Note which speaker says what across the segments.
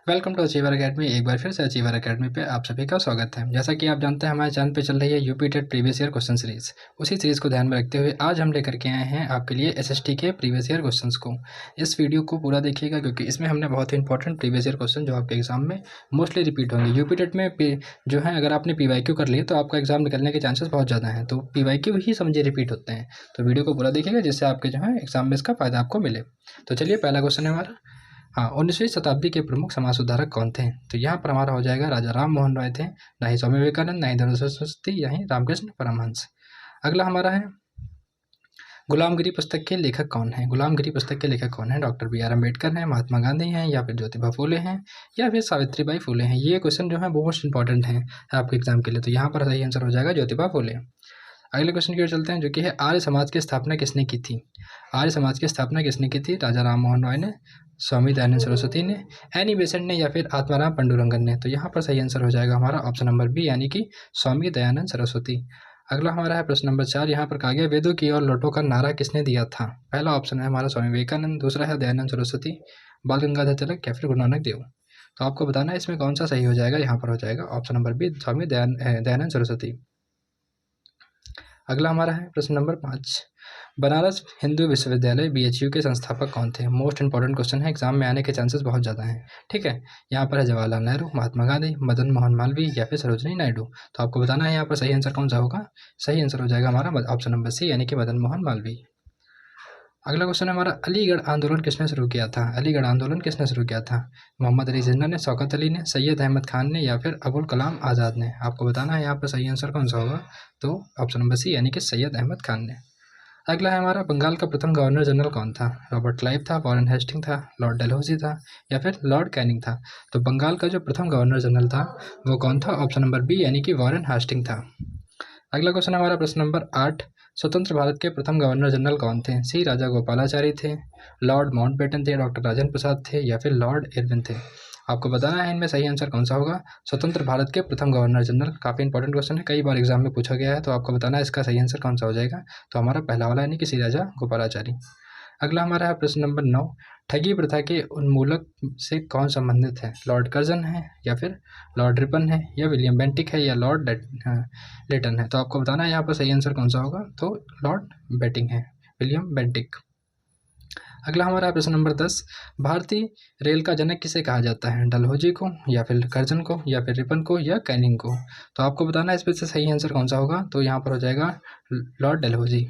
Speaker 1: Welcome to achiever academy. एक बार फिर से अचीवर अकेडमी पे आप सभी का स्वागत है। जैसा कि आप जानते हैं, हमारे चैनल पे चल रही है UP TET previous year question series. उसी सीरीज़ को ध्यान में रखते हुए आज हम लेकर के आए हैं आपके लिए एसएसटी के प्रीवियस ईयर क्वेश्चंस को। इस वीडियो को पूरा देखिएगा क्योंकि इसमें हमने बहुत ही इंपॉर्टेंट प्रीवियस ईयर क्वेश्चन जो आपके एग्जाम में मोस्टली रिपीट होंगे। यूपी टेट में जो है, अगर आपने PYQ कर लिया तो आपका एग्जाम निकलने के चांसेस बहुत ज़्यादा हैं। तो PYQ ही समझिए रिपीट होते हैं। तो वीडियो को पूरा देखिएगा जिससे आपके जो है एग्जाम में इसका फ़ायदा आपको मिले। तो चलिए, पहला क्वेश्चन है हमारा। हाँ, 19वीं शताब्दी के प्रमुख समाज सुधारक कौन थे? तो यहाँ पर हमारा हो जाएगा राजा राम मोहन राय थे, ना ही स्वामी विवेकानंद, ना ही दयानंद सरस्वती, या ही रामकृष्ण परमहंस। अगला हमारा है, गुलामगिरी पुस्तक के लेखक कौन है? गुलामगिरी पुस्तक के लेखक कौन है? डॉक्टर BR अम्बेडकर हैं, महात्मा गांधी हैं, या फिर ज्योतिबा फूले हैं, या फिर सावित्रीबाई फूले हैं। ये क्वेश्चन जो है मोस्ट इंपॉर्टेंट है आपके एग्जाम के लिए। तो यहाँ पर सही आंसर हो जाएगा ज्योतिबा फूले। अगले क्वेश्चन की ओर चलते हैं, जो कि है आर्य समाज की स्थापना किसने की थी? आर्य समाज की स्थापना किसने की थी? राजा राम मोहन रॉय ने, स्वामी दयानंद सरस्वती ने, एनी बेसेंट ने, या फिर आत्माराम पंडुरंगन ने। तो यहाँ पर सही आंसर हो जाएगा हमारा ऑप्शन नंबर बी, यानी कि स्वामी दयानंद सरस्वती। अगला हमारा है प्रश्न नंबर 4। यहाँ पर कहा गया, वेदों की ओर लौटो का नारा किसने दिया था? पहला ऑप्शन है हमारा स्वामी विवेकानंद, दूसरा है दयानंद सरस्वती, बाल गंगाधर तिलक, या फिर गुरु नानक देव। तो आपको बताना है इसमें कौन सा सही हो जाएगा। यहाँ पर हो जाएगा option number B, Swami Dayanand Saraswati. अगला हमारा है प्रश्न नंबर 5। बनारस हिंदू विश्वविद्यालय BHU के संस्थापक कौन थे? मोस्ट इंपॉर्टेंट क्वेश्चन है, एग्जाम में आने के चांसेस बहुत ज़्यादा हैं। ठीक है, यहाँ पर है जवाहरलाल नेहरू, महात्मा गांधी, मदन मोहन मालवीय, या फिर सरोजिनी नायडू। तो आपको बताना है यहाँ पर सही आंसर कौन सा होगा। सही आंसर हो जाएगा हमारा ऑप्शन नंबर सी, यानी कि मदन मोहन मालवीय। अगला क्वेश्चन है हमारा, अलीगढ़ आंदोलन किसने शुरू किया था? अलीगढ़ आंदोलन किसने शुरू किया था? मोहम्मद अली जिन्ना ने, शौकत अली ने, सैयद अहमद खान ने, या फिर अबुल कलाम आज़ाद ने। आपको बताना है यहाँ पर सही आंसर कौन सा होगा। तो ऑप्शन नंबर सी, यानी कि सैयद अहमद खान ने। अगला है हमारा, बंगाल का प्रथम गवर्नर जनरल कौन था? रॉबर्ट क्लाइव था, वॉरेन हेस्टिंग था, लॉर्ड डलहौजी था, या फिर लॉर्ड कैनिंग था। तो बंगाल का जो प्रथम गवर्नर जनरल था वो कौन था? ऑप्शन नंबर बी, यानी कि वॉरेन हेस्टिंग था। अगला क्वेश्चन हमारा प्रश्न नंबर 8। स्वतंत्र भारत के प्रथम गवर्नर जनरल कौन थे? सी राजा गोपालाचारी थे, लॉर्ड माउंटबेटन थे, डॉक्टर राजेंद्र प्रसाद थे, या फिर लॉर्ड इरविन थे। आपको बताना है इनमें सही आंसर कौन सा होगा। स्वतंत्र भारत के प्रथम गवर्नर जनरल, काफ़ी इंपॉर्टेंट क्वेश्चन है, कई बार एग्जाम में पूछा गया है। तो आपको बताना है इसका सही आंसर कौन सा हो जाएगा। तो हमारा पहला वाला, यानी कि सी राजा गोपालाचारी। अगला हमारा है प्रश्न नंबर 9। ठगी प्रथा के उन्मूलक से कौन संबंधित है? लॉर्ड कर्जन है, या फिर लॉर्ड रिपन है, या विलियम बेंटिक है, या लॉर्ड लेटन है। तो आपको बताना है यहाँ पर सही आंसर कौन सा होगा। तो लॉर्ड बेटिंग है, विलियम बेंटिक। अगला हमारा प्रश्न नंबर 10। भारतीय रेल का जनक किसे कहा जाता है? डलहौजी को, या फिर कर्जन को, या फिर रिपन को, या कैनिंग को। तो आपको बताना है इसमें से सही आंसर कौन सा होगा। तो यहाँ पर हो जाएगा लॉर्ड डलहौजी।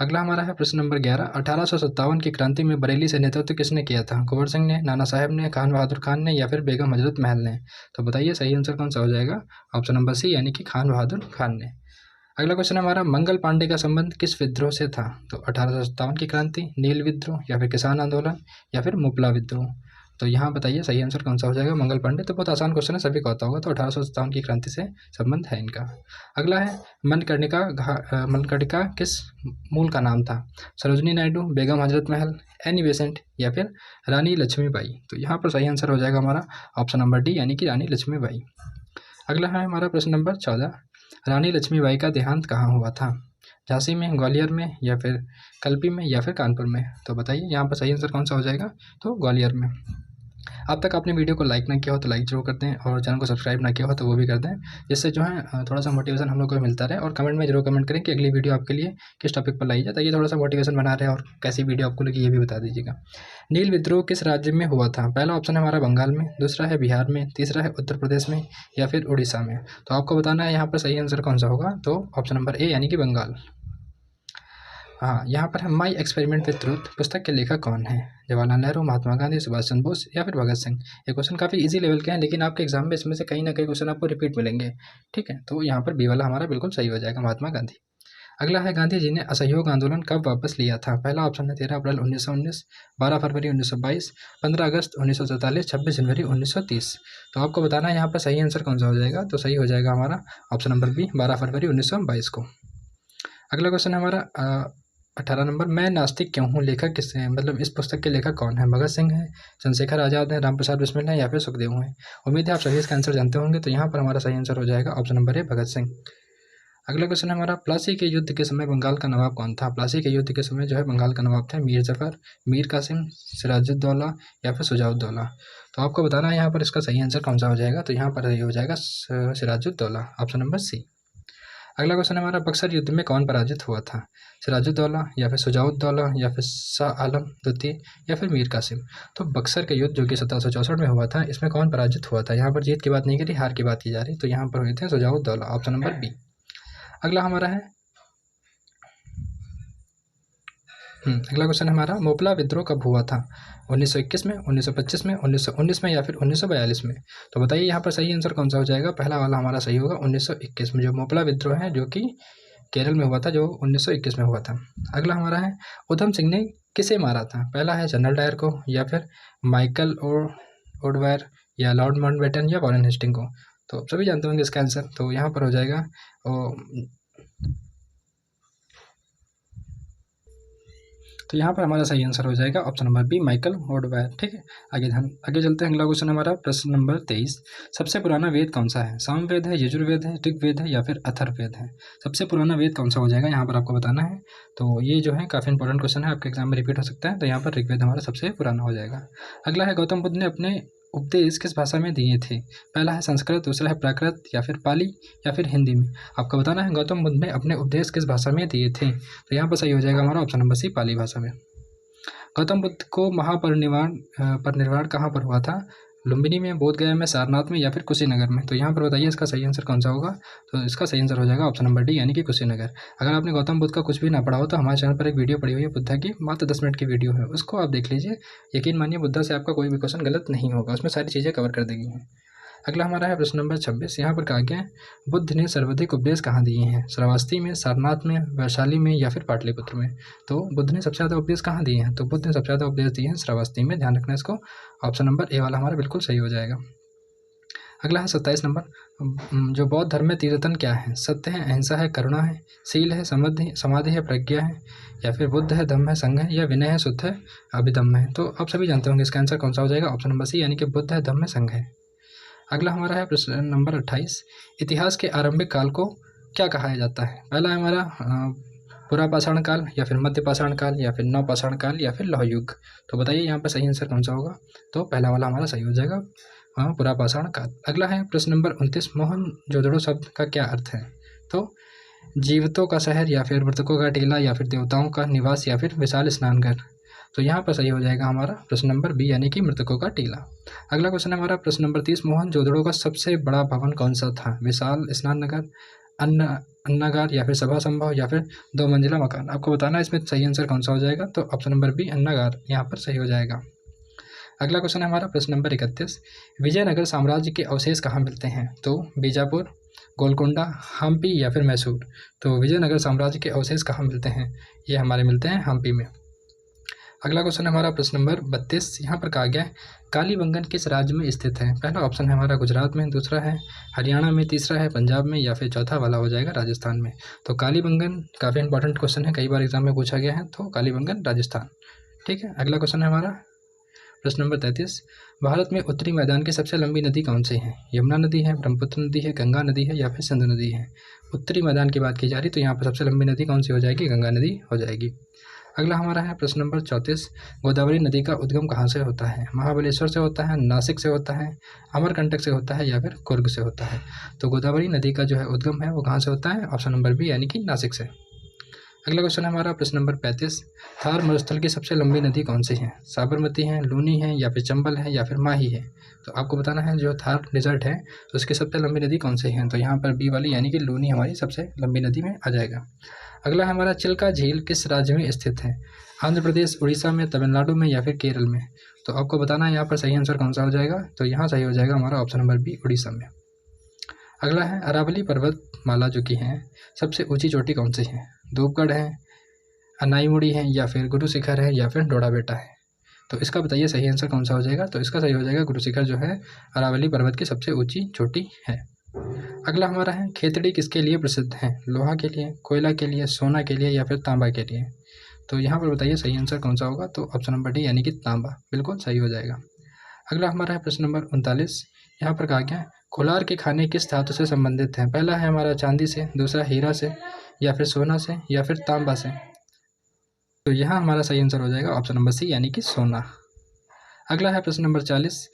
Speaker 1: अगला हमारा है प्रश्न नंबर 11। 1857 की क्रांति में बरेली से नेतृत्व किसने किया था? कुंवर सिंह ने, नाना साहेब ने, खान बहादुर खान ने, या फिर बेगम हजरत महल ने। तो बताइए सही आंसर कौन सा हो जाएगा। ऑप्शन नंबर सी, यानी कि खान बहादुर खान ने। अगला क्वेश्चन हमारा, मंगल पांडे का संबंध किस विद्रोह से था? तो 1857 की क्रांति, नील विद्रोह, या फिर किसान आंदोलन, या फिर मुपला विद्रोह। तो यहाँ बताइए सही आंसर कौन सा हो जाएगा। मंगल पांडे तो बहुत आसान क्वेश्चन है, सभी को आता होगा। तो 1857 की क्रांति से संबंध है इनका। अगला है, मनकर्णिका किस मूल का नाम था? सरोजनी नायडू, बेगम हजरत महल, एनी बेसेंट, या फिर रानी लक्ष्मीबाई। तो यहाँ पर सही आंसर हो जाएगा हमारा ऑप्शन नंबर डी, यानी कि रानी लक्ष्मीबाई। अगला है हमारा प्रश्न नंबर 14। रानी लक्ष्मीबाई का देहांत कहाँ हुआ था? झांसी में, ग्वालियर में, या फिर कल्पी में, या फिर कानपुर में। तो बताइए यहाँ पर सही आंसर कौन सा हो जाएगा। तो ग्वालियर में। अब तक आपने वीडियो को लाइक ना किया हो तो लाइक जरूर कर दें, और चैनल को सब्सक्राइब ना किया हो तो वो भी कर दें, जिससे जो है थोड़ा सा मोटिवेशन हम लोग को मिलता रहे। और कमेंट में जरूर कमेंट करें कि अगली वीडियो आपके लिए किस टॉपिक पर लाई जाए, ताकि थोड़ा सा मोटिवेशन बना रहे, और कैसी वीडियो आपको लगी ये भी बता दीजिएगा। नील विद्रोह किस राज्य में हुआ था? पहला ऑप्शन है हमारा बंगाल में, दूसरा है बिहार में, तीसरा है उत्तर प्रदेश में, या फिर उड़ीसा में। तो आपको बताना है यहाँ पर सही आंसर कौन सा होगा। तो ऑप्शन नंबर ए, यानी कि बंगाल। हाँ, यहाँ पर है, माई एक्सपेरिमेंट विद ट्रूथ पुस्तक के लेखक कौन है? जवाहरलाल नेहरू, महात्मा गांधी, सुभाष चंद्र बोस, या फिर भगत सिंह। ये क्वेश्चन काफ़ी इजी लेवल के हैं, लेकिन आपके एग्जाम में इसमें से कहीं ना कहीं क्वेश्चन आपको रिपीट मिलेंगे। ठीक है, तो यहाँ पर बी वाला हमारा बिल्कुल सही हो जाएगा, महात्मा गांधी। अगला है, गांधी जी ने असहयोग आंदोलन कब वापस लिया था? पहला ऑप्शन है 13 अप्रैल 1919, 12 फरवरी 1922, 15 अगस्त 1947, 26 जनवरी 1930। तो आपको बताना है यहाँ पर सही आंसर कौन सा हो जाएगा। तो सही हो जाएगा हमारा ऑप्शन नंबर बी, 12 फरवरी 1922 को। अगला क्वेश्चन है हमारा 18 नंबर। मैं नास्तिक क्यों हूँ लेखक किससे है? मतलब इस पुस्तक के लेखक कौन है? भगत सिंह है, चंद्रशेखर आजाद है, रामप्रसाद बिस्मिल है, या फिर सुखदेव हैं। उम्मीद है आप सभी इसका आंसर जानते होंगे। तो यहाँ पर हमारा सही आंसर हो जाएगा option number A, Bhagat Singh. अगला क्वेश्चन है हमारा, प्लासी के युद्ध के समय बंगाल का नवाब कौन था? प्लासी के युद्ध के समय जो है बंगाल का नवाब थे मीर जफर, मीर कासिम, सिराजुद्दौला या फिर शुजाउद्दौला। तो आपको बताना है यहाँ पर इसका सही आंसर कौन सा हो जाएगा। तो यहाँ पर सही हो जाएगा सिराजुद्दौला, ऑप्शन नंबर सी। अगला क्वेश्चन है हमारा, बक्सर युद्ध में कौन पराजित हुआ था? सिराजुद्दौला या फिर शुजाउद्दौला या फिर शाह आलम द्वितीय या फिर मीर कासिम। तो बक्सर का युद्ध जो कि 1764 में हुआ था, इसमें कौन पराजित हुआ था? यहाँ पर जीत की बात नहीं करी, हार की बात की जा रही। तो यहाँ पर हुए थे शुजाउद्दौला, ऑप्शन नंबर बी। अगला हमारा है अगला क्वेश्चन हमारा, मोपला विद्रोह कब हुआ था? 1921 में, 1925 में, 1919 में या फिर 1942 में। तो बताइए यहाँ पर सही आंसर कौन सा हो जाएगा। पहला वाला हमारा सही होगा, 1921 में जो मोपला विद्रोह है जो कि केरल में हुआ था, जो 1921 में हुआ था। अगला हमारा है, उधम सिंह ने किसे मारा था? पहला है जनरल डायर को, या फिर माइकल ओडवायर, या लॉर्ड माउंटबेटन, या वॉरेन हेस्टिंग को। तो सभी जानते होंगे इसका आंसर। तो यहाँ पर हो जाएगा तो यहाँ पर हमारा सही आंसर हो जाएगा option number B, Michael O'Dwyer. ठीक है, आगे चलते हैं। अगला क्वेश्चन हमारा प्रश्न नंबर 23, सबसे पुराना वेद कौन सा है? सामवेद है, यजुर्वेद है, ऋग्वेद है या फिर अथर्ववेद है। सबसे पुराना वेद कौन सा हो जाएगा, यहाँ पर आपको बताना है। तो ये जो है काफ़ी इंपॉर्टेंट क्वेश्चन है, आपके एग्जाम में रिपीट हो सकता है। तो यहाँ पर ऋग्वेद हमारा सबसे पुराना हो जाएगा। अगला है, गौतम बुद्ध ने अपने उपदेश किस भाषा में दिए थे? पहला है संस्कृत, दूसरा है प्राकृत, या फिर पाली, या फिर हिंदी में। आपको बताना है गौतम बुद्ध ने अपने उपदेश किस भाषा में दिए थे। तो यहाँ पर सही हो जाएगा हमारा ऑप्शन नंबर सी, पाली भाषा में। गौतम बुद्ध को परिनिर्वाण कहाँ पर हुआ था? लुम्बिनी में, बोधगया में, सारनाथ में या फिर कुशीनगर में। तो यहाँ पर बताइए इसका सही आंसर कौन सा होगा। तो इसका सही आंसर हो जाएगा ऑप्शन नंबर डी, यानी कि कुशीनगर। अगर आपने गौतम बुद्ध का कुछ भी ना पढ़ा हो तो हमारे चैनल पर एक वीडियो पड़ी हुई है बुद्धा की, मात्र 10 मिनट की वीडियो है, उसको आप देख लीजिए। यकीन मानिए बुद्धा से आपका कोई भी क्वेश्चन गलत नहीं होगा, उसमें सारी चीज़ें कवर कर दी गई हैं। अगला हमारा है प्रश्न नंबर 26। यहाँ पर कहा गया है, बुद्ध ने सर्वाधिक उपदेश कहाँ दिए हैं? श्रावस्ती में, सारनाथ में, वैशाली में या फिर पाटलिपुत्र में। तो बुद्ध ने सबसे ज़्यादा उपदेश कहाँ दिए हैं? तो बुद्ध ने सबसे ज़्यादा उपदेश दिए हैं श्रावस्ती में। ध्यान रखना इसको, ऑप्शन नंबर ए वाला हमारा बिल्कुल सही हो जाएगा। अगला है 27 नंबर, जो बौद्ध धर्म में तीर्थन क्या है? सत्य है, अहिंसा है, करुणा है, सील है, समाधि है, प्रज्ञा है, या फिर बुद्ध है, धम्म है, संघ है, या विनय है, शुद्ध है, अभिधम्म है। तो आप सभी जानते होंगे इसका आंसर कौन सा हो जाएगा। ऑप्शन नंबर सी, यानी कि बुद्ध है, धम्म है, संघ है। अगला हमारा है प्रश्न नंबर 28, इतिहास के आरंभिक काल को क्या कहा जाता है? पहला है हमारा पुरापाषाण काल, या फिर मध्यपाषाण काल, या फिर नवपाषाण काल, या फिर लौह युग। तो बताइए यहाँ पर सही आंसर कौन सा होगा। तो पहला वाला हमारा सही हो जाएगा, पुरापाषाण काल। अगला है प्रश्न नंबर 29, मोहनजोदड़ो शब्द का क्या अर्थ है? तो जीवितों का शहर, या फिर मृतकों का टीला, या फिर देवताओं का निवास, या फिर विशाल स्नानघर। तो यहाँ पर सही हो जाएगा हमारा प्रश्न नंबर बी, यानी कि मृतकों का टीला। अगला क्वेश्चन है हमारा प्रश्न नंबर 30, मोहनजोदड़ो का सबसे बड़ा भवन कौन सा था? विशाल स्नानघर, अन्नागार, या फिर सभा संभव, या फिर 2 मंजिला मकान। आपको बताना है इसमें सही आंसर कौन सा हो जाएगा। तो ऑप्शन नंबर बी, अन्नागार, यहाँ पर सही हो जाएगा। अगला क्वेश्चन है हमारा प्रश्न नंबर 31, विजयनगर साम्राज्य के अवशेष कहाँ मिलते हैं? तो बीजापुर, गोलकोंडा, हम्पी, या फिर मैसूर। तो विजयनगर साम्राज्य के अवशेष कहाँ मिलते हैं? ये हमारे मिलते हैं हम्पी में। अगला क्वेश्चन है हमारा प्रश्न नंबर 32, यहाँ पर कहा गया है, कालीबंगन किस राज्य में स्थित है? पहला ऑप्शन है हमारा गुजरात में, दूसरा है हरियाणा में, तीसरा है पंजाब में, या फिर चौथा वाला हो जाएगा राजस्थान में। तो कालीबंगन काफ़ी इंपॉर्टेंट क्वेश्चन है, कई बार एग्जाम में पूछा गया है। तो कालीबंगन राजस्थान। ठीक है, अगला क्वेश्चन है हमारा प्रश्न नंबर 33, भारत में उत्तरी मैदान की सबसे लंबी नदी कौन सी है? यमुना नदी है, ब्रह्मपुत्र नदी है, गंगा नदी है, या फिर सिंधु नदी है। उत्तरी मैदान की बात की जा रही, तो यहाँ पर सबसे लंबी नदी कौन सी हो जाएगी? गंगा नदी हो जाएगी। अगला हमारा है प्रश्न नंबर 34, गोदावरी नदी का उद्गम कहाँ से होता है? महाबलेश्वर से होता है, नासिक से होता है, अमरकंटक से होता है, या फिर कुर्ग से होता है। तो गोदावरी नदी का जो है उद्गम है वो कहाँ से होता है? ऑप्शन नंबर बी, यानी कि नासिक से। अगला क्वेश्चन है हमारा प्रश्न नंबर 35, थार मरुस्थल की सबसे लंबी नदी कौन सी है? साबरमती है, लूनी है, या फिर चंबल है, या फिर माही है। तो आपको बताना है जो थार डिजर्ट है उसकी सबसे लंबी नदी कौन सी है। तो यहाँ पर बी वाली, यानी कि लूनी हमारी सबसे लंबी नदी में आ जाएगा। अगला हमारा चिल्का झील किस राज्य में स्थित है? आंध्र प्रदेश, उड़ीसा में, तमिलनाडु में, या फिर केरल में। तो आपको बताना है यहाँ पर सही आंसर कौन सा हो जाएगा। तो यहाँ सही हो जाएगा हमारा ऑप्शन नंबर बी, उड़ीसा में। अगला है अरावली पर्वतमाला जो कि है सबसे ऊंची चोटी कौन सी है? धूपगढ़ है, अनाईमुड़ी है, या फिर गुरु शिखर है, या फिर डोडा बेटा है। तो इसका बताइए सही आंसर कौन सा हो जाएगा। तो इसका सही हो जाएगा गुरु शिखर, जो है अरावली पर्वत की सबसे ऊंची चोटी है। अगला हमारा है खेतड़ी किसके लिए प्रसिद्ध है? लोहा के लिए, कोयला के लिए, सोना के लिए, या फिर तांबा के लिए। तो यहाँ पर बताइए सही आंसर कौन सा होगा। तो ऑप्शन नंबर डी, यानी कि तांबा, बिल्कुल सही हो जाएगा। अगला हमारा है प्रश्न नंबर 39, यहाँ पर कहा गया है कोलार के खाने किस धातु से संबंधित हैं? पहला है हमारा चांदी से, दूसरा हीरा से, या फिर सोना से, या फिर तांबा से। तो यहाँ हमारा सही आंसर हो जाएगा ऑप्शन नंबर सी यानी कि सोना। अगला है प्रश्न नंबर 40।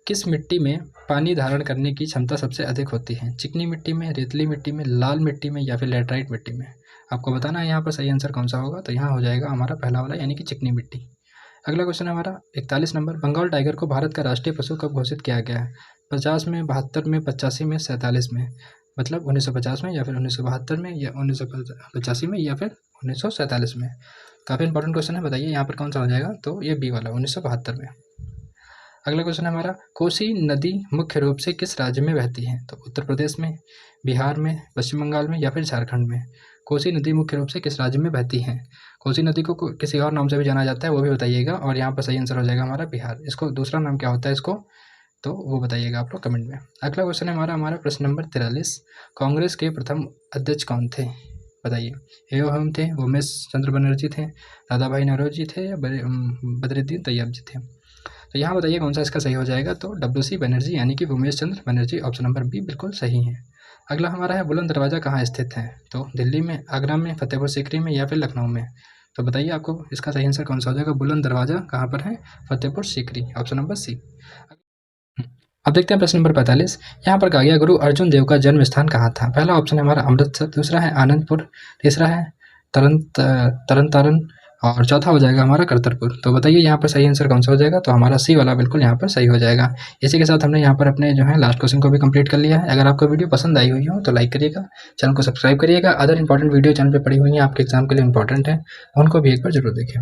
Speaker 1: किस मिट्टी में पानी धारण करने की क्षमता सबसे अधिक होती है? चिकनी मिट्टी में, रेतली मिट्टी में, लाल मिट्टी में, या फिर लैटराइट मिट्टी में? आपको बताना है यहाँ पर सही आंसर कौन सा होगा। तो यहाँ हो जाएगा हमारा पहला वाला यानी कि चिकनी मिट्टी। अगला क्वेश्चन है हमारा 41 नंबर। बंगाल टाइगर को भारत का राष्ट्रीय पशु कब घोषित किया गया है? 50 में, 72 में, 85 में, 47 में? मतलब 1950 में, या फिर 1972 में, या 1985 में, या फिर 1947 में? काफ़ी इंपॉर्टेंट क्वेश्चन है, बताइए यहाँ पर कौन सा हो जाएगा। तो ये बी वाला 1972 में। अगला क्वेश्चन है हमारा कोसी नदी मुख्य रूप से किस राज्य में बहती है? तो उत्तर प्रदेश में, बिहार में, पश्चिम बंगाल में, या फिर झारखंड में? कोसी नदी मुख्य रूप से किस राज्य में बहती है? कोसी नदी को किसी और नाम से भी जाना जाता है, वो भी बताइएगा। और यहाँ पर सही आंसर हो जाएगा हमारा बिहार। इसको दूसरा नाम क्या होता है इसको, तो वो बताइएगा आप लोग कमेंट में। अगला क्वेश्चन है हमारा प्रश्न नंबर 43। कांग्रेस के प्रथम अध्यक्ष कौन थे? बताइए। एओ हम थे, उमेश चंद्र बनर्जी थे, दादा भाई नौरोजी थे, या बद्रुद्दीन तैयब जी थे? तो यहाँ बताइए कौन सा इसका सही हो जाएगा। तो WC बनर्जी यानी कि Umesh Chandra Banerjee, option number B बिल्कुल सही है। अगला हमारा है बुलंद दरवाज़ा कहाँ स्थित है? तो दिल्ली में, आगरा में, फतेहपुर सीकरी में, या फिर लखनऊ में? तो बताइए आपको इसका सही आंसर कौन सा हो जाएगा। बुलंद दरवाज़ा कहाँ पर है? Fatehpur Sikri, option number C. अब देखते हैं प्रश्न नंबर 45। यहाँ पर कहा गया गुरु अर्जुन देव का जन्म स्थान कहाँ था? पहला ऑप्शन है हमारा अमृतसर, दूसरा है आनंदपुर, तीसरा है तरन तारण, और चौथा हो जाएगा हमारा करतरपुर। तो बताइए यहाँ पर सही आंसर कौन सा हो जाएगा। तो हमारा सी वाला बिल्कुल यहाँ पर सही हो जाएगा। इसी के साथ हमने यहाँ पर अपने जो है लास्ट क्वेश्चन को भी कंप्लीट कर लिया है। अगर आपको वीडियो पसंद आई हुई हो तो लाइक करिएगा, चैनल को सब्सक्राइब करिएगा। अदर इंपॉर्टेंट वीडियो चैनल पर पड़ी हुई हैं, आपके एग्जाम के लिए इंपॉर्टेंट है, उनको भी एक बार जरूर देखें।